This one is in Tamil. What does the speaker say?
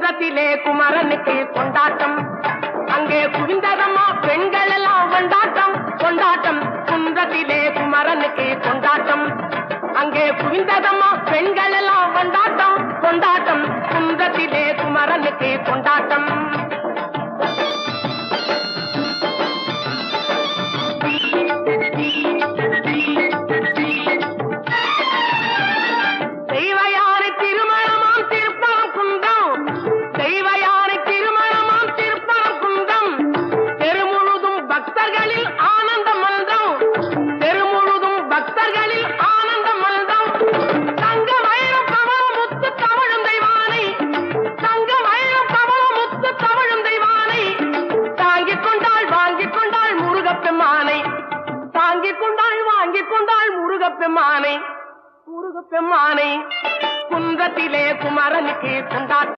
குன்றத்திலே குமரனுக்கு கொண்டாட்டம் அங்கே குவிந்ததம்மா பெண்கள் எல்லாம் கொண்டாட்டம் கொண்டாட்டம் குன்றத்திலே குமரனுக்கு கொண்டாட்டம் அங்கே குவிந்ததம்மா பெண்கள் எல்லாம் கொண்டாட்டம் கொண்டாட்டம் குன்றத்திலே குமரனுக்கு கொண்டாட்டம் முருகப்பெம்மானை குன்றத்திலே குமரனுக்கு கொண்டாட்டம்